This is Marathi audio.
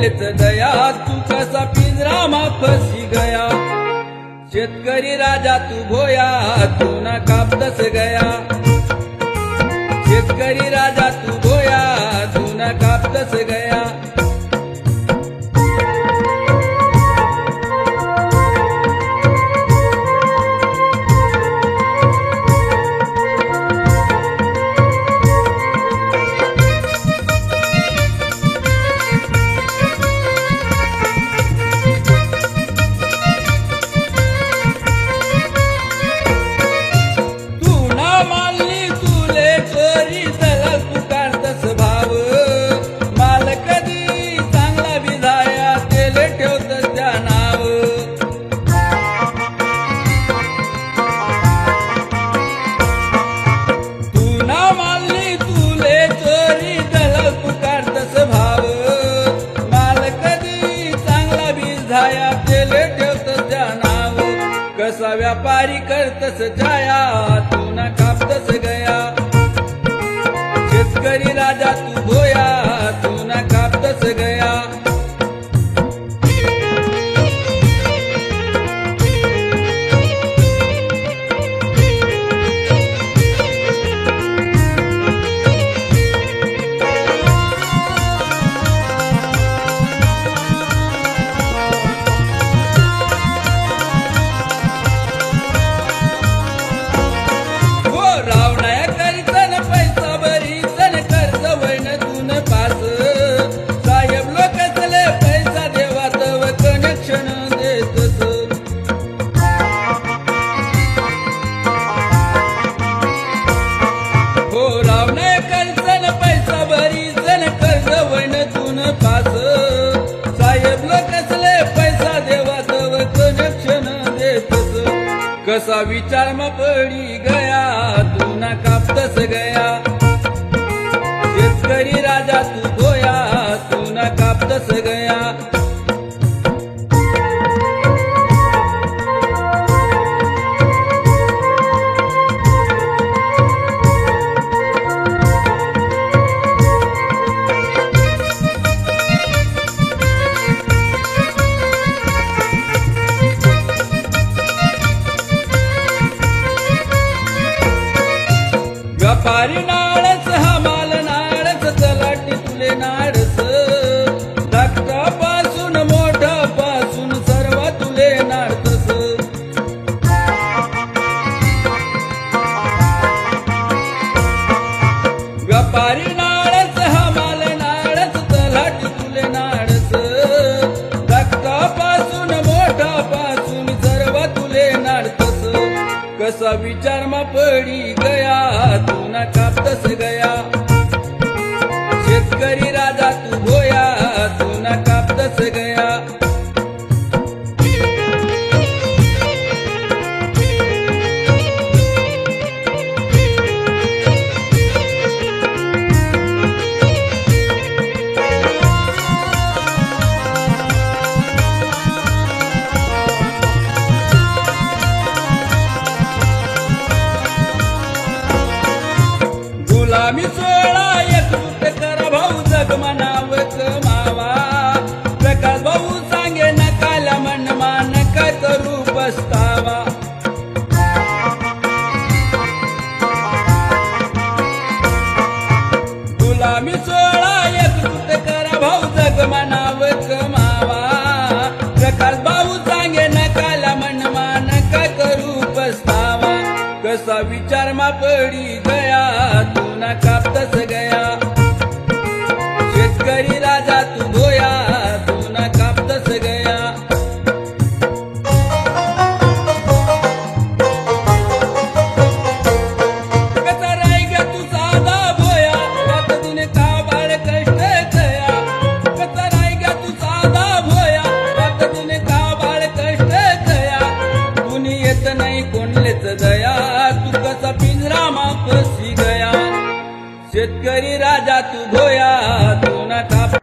कोणलेच दया तू कसा पिंजरा मा फसी गया। शेतकरी राजा तू भोया तू ना कापदस गया। शेतकरी राजा तू भोया तू ना कापदस गया। कसा व्यापारी करतस जाया तू ना कापदस गया। शेतकरी राजा तू भोया तू ना कापदस गया। कसा विचार में पड़ी गया तू ना कापदस गया। शेतकरी राजा तू भोया तू ना कापदस गया। व्यापारी नाळस हमाल नाळस तलाठी तुले नाडस। धाकटापासून मोठापासून सर्व तुले नाडतस। व्यापारी नाळस हमाल नाळस तलाठी तुले नाडस। धाकटापासून मोठापासून सर्व तुले नाडतस। कसा विचार मा पड़ी गया तू ना कापदस गया। शेतकरी राजा तू भोया तू ना कापदस गया। गुलामी सोळा एकजूट कर भाऊ जग मनाव कमावा। प्रकाश भाऊ सांगे नकाला मनमा नका करू पस्तावा। गुलामी सोळा एकजूट कर भाऊ जग मनाव कमावा। प्रकाश भाऊ सांगे नकाला मनमा नका करू पस्तावा। कसा विचार मा पड़ी गया तू ना कापदस गया। शेतकरी राजा तू भोया तू ना कापदस गया। कसा रायगा तू साधा भोया रात दिन का बाळ कष्ट कया। कसा रायगा तू साधा भोया रात दिन का बाळ कष्ट कया। कुणी येत नाही कोणलेच दया तू कसा पिंजरा मा फसी गया। शेतकरी राजा तू भोया तू ना काप